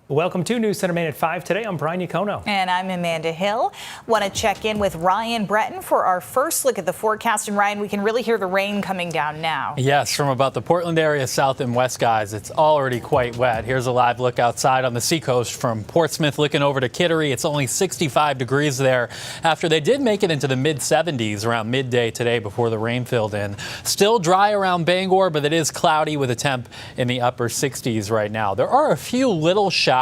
Welcome to News Center Maine at 5 today. I'm Brian Yacono. And I'm Amanda Hill. Want to check in with Ryan Breton for our first look at the forecast. And Ryan, we can really hear the rain coming down now. Yes, from about the Portland area south and west, guys. It's already quite wet. Here's a live look outside on the seacoast from Portsmouth looking over to Kittery. It's only 65 degrees there after they did make it into the mid 70s around midday today before the rain filled in. Still dry around Bangor, but it is cloudy with a temp in the upper 60s right now. There are a few little showers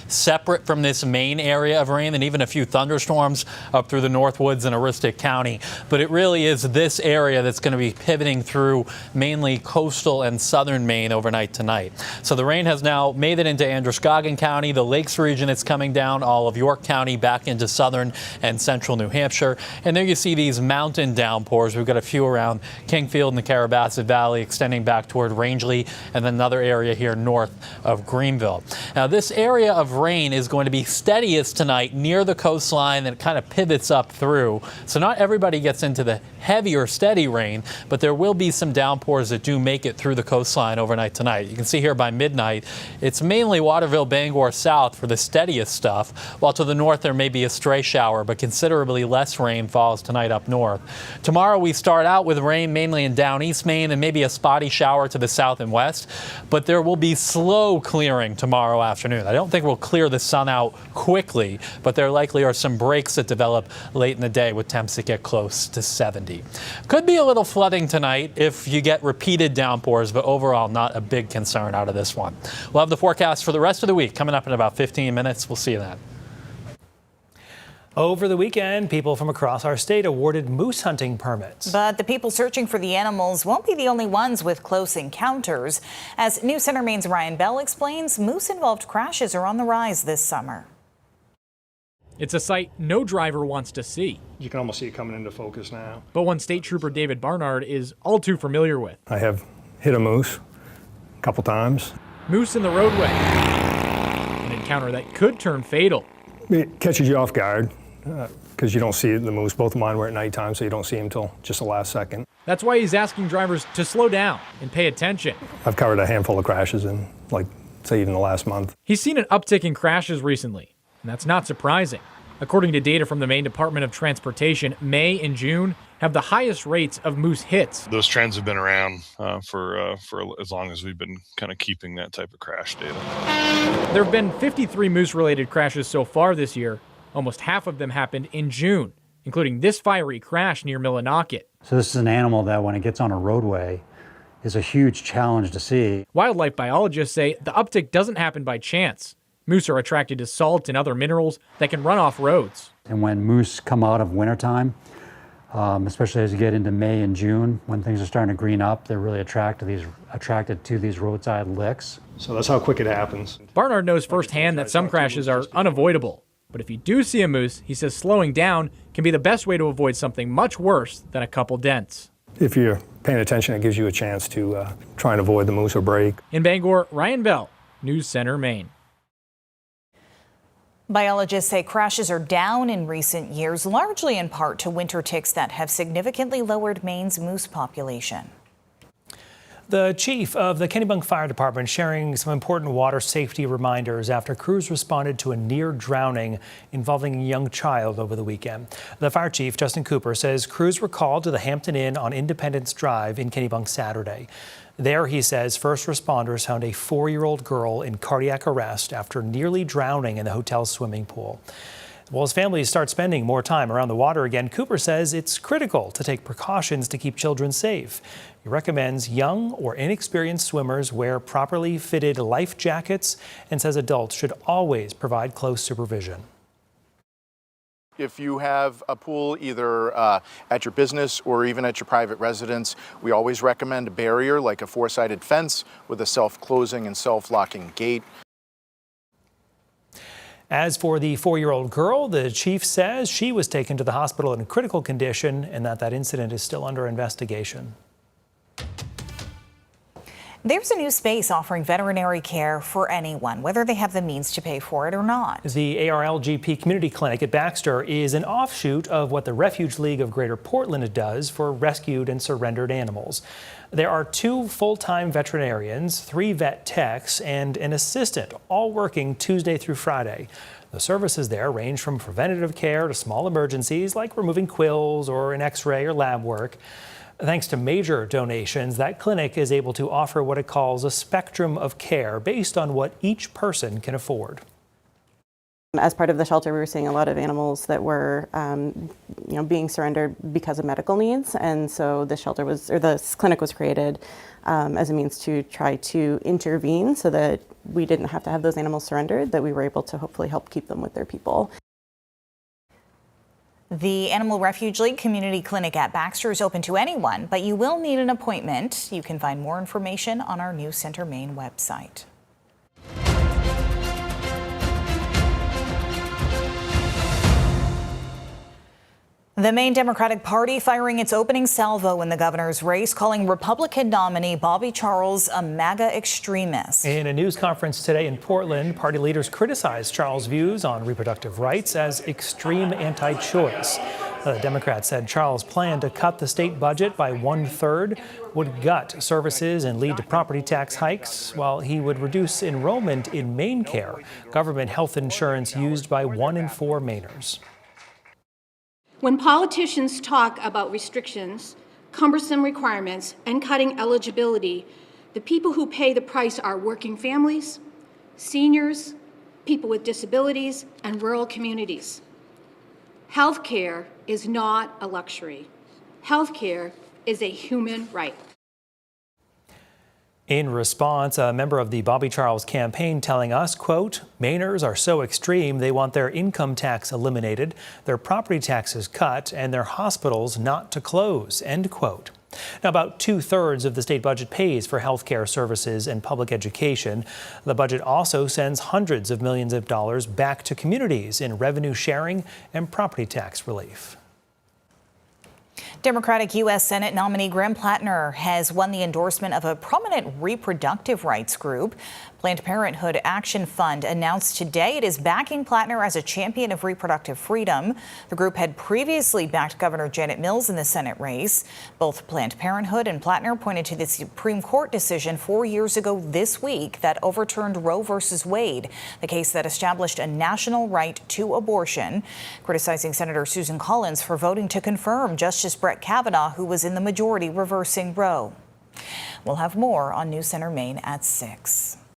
separate from this main area of rain and even a few thunderstorms up through the North Woods and Aroostook County. But it really is this area that's going to be pivoting through mainly coastal and southern Maine overnight tonight. So the rain has now made it into Androscoggin County, the Lakes region. It's coming down all of York County back into southern and central New Hampshire. And there you see these mountain downpours. We've got a few around Kingfield and the Carrabassett Valley extending back toward Rangeley and then another area here north of Greenville. Now this area of rain is going to be steadiest tonight near the coastline, and it kind of pivots up through. So not everybody gets into the heavier steady rain, but there will be some downpours that do make it through the coastline overnight tonight. You can see here by midnight, it's mainly Waterville, Bangor south for the steadiest stuff, while to the north there may be a stray shower, but considerably less rain falls tonight up north. Tomorrow we start out with rain mainly in down east Maine and maybe a spotty shower to the south and west, but there will be slow clearing tomorrow afternoon. I don't think we'll clear the sun out quickly, but there likely are some breaks that develop late in the day with temps that get close to 70. Could be a little flooding tonight if you get repeated downpours, but overall not a big concern out of this one. We'll have the forecast for the rest of the week coming up in about 15 minutes. We'll see you then. Over the weekend, people from across our state awarded moose hunting permits. But the people searching for the animals won't be the only ones with close encounters. As News Center Maine's Ryan Bell explains, moose-involved crashes are on the rise this summer. It's a sight no driver wants to see. You can almost see it coming into focus now. But one state trooper David Barnard is all too familiar with. I have hit a moose a couple times. Moose in the roadway. An encounter that could turn fatal. It catches you off guard because you don't see the moose. Both of mine were at nighttime, so you don't see them until just the last second. That's why he's asking drivers to slow down and pay attention. I've covered a handful of crashes in, say, even the last month. He's seen an uptick in crashes recently, and that's not surprising. According to data from the Maine Department of Transportation, May and June have the highest rates of moose hits. Those trends have been around for as long as we've been kind of keeping that type of crash data. There have been 53 moose-related crashes so far this year. Almost half of them happened in June, including this fiery crash near Millinocket. So this is an animal that when it gets on a roadway is a huge challenge to see. Wildlife biologists say the uptick doesn't happen by chance. Moose are attracted to salt and other minerals that can run off roads. And when moose come out of wintertime, especially as you get into May and June, when things are starting to green up, they're really attracted to these roadside licks. So that's how quick it happens. Barnard knows firsthand that some crashes are unavoidable. But if you do see a moose, he says slowing down can be the best way to avoid something much worse than a couple dents. If you're paying attention, it gives you a chance to try and avoid the moose or brake. In Bangor, Ryan Bell, News Center, Maine. Biologists say crashes are down in recent years, largely in part to winter ticks that have significantly lowered Maine's moose population. The chief of the Kennebunk Fire Department sharing some important water safety reminders after crews responded to a near drowning involving a young child over the weekend. The fire chief, Justin Cooper, says crews were called to the Hampton Inn on Independence Drive in Kennebunk Saturday. There, he says, first responders found a 4-year-old girl in cardiac arrest after nearly drowning in the hotel's swimming pool. Well, as families start spending more time around the water again, Cooper says it's critical to take precautions to keep children safe. He recommends young or inexperienced swimmers wear properly fitted life jackets and says adults should always provide close supervision. If you have a pool either at your business or even at your private residence, we always recommend a barrier like a 4-sided fence with a self-closing and self-locking gate. As for the 4-year-old girl, the chief says she was taken to the hospital in critical condition and that incident is still under investigation. There's a new space offering veterinary care for anyone, whether they have the means to pay for it or not. The ARLGP Community Clinic at Baxter is an offshoot of what the Refuge League of Greater Portland does for rescued and surrendered animals. There are 2 full-time veterinarians, 3 vet techs, and an assistant, all working Tuesday through Friday. The services there range from preventative care to small emergencies like removing quills or an x-ray or lab work. Thanks to major donations, that clinic is able to offer what it calls a spectrum of care based on what each person can afford. As part of the shelter, we were seeing a lot of animals that were, being surrendered because of medical needs, and so this clinic was created as a means to try to intervene so that we didn't have to have those animals surrendered, that we were able to hopefully help keep them with their people. The Animal Refuge League Community Clinic at Baxter is open to anyone, but you will need an appointment. You can find more information on our News Center Maine website. The Maine Democratic Party firing its opening salvo in the governor's race, calling Republican nominee Bobby Charles a MAGA extremist. In a news conference today in Portland, party leaders criticized Charles' views on reproductive rights as extreme anti-choice. The Democrats said Charles' plan to cut the state budget by 1/3 would gut services and lead to property tax hikes, while he would reduce enrollment in Maine Care, government health insurance used by 1 in 4 Mainers. When politicians talk about restrictions, cumbersome requirements, and cutting eligibility, the people who pay the price are working families, seniors, people with disabilities, and rural communities. Health care is not a luxury. Health care is a human right. In response, a member of the Bobby Charles campaign telling us, quote, Mainers are so extreme they want their income tax eliminated, their property taxes cut, and their hospitals not to close, end quote. Now, about 2/3 of the state budget pays for health care services and public education. The budget also sends hundreds of millions of dollars back to communities in revenue sharing and property tax relief. Democratic U.S. Senate nominee Graham Plattner has won the endorsement of a prominent reproductive rights group. Planned Parenthood Action Fund announced today it is backing Plattner as a champion of reproductive freedom. The group had previously backed Governor Janet Mills in the Senate race. Both Planned Parenthood and Plattner pointed to the Supreme Court decision 4 years ago this week that overturned Roe v. Wade, the case that established a national right to abortion, criticizing Senator Susan Collins for voting to confirm Justice Brett Kavanaugh, who was in the majority, reversing Roe. We'll have more on News Center Maine at 6.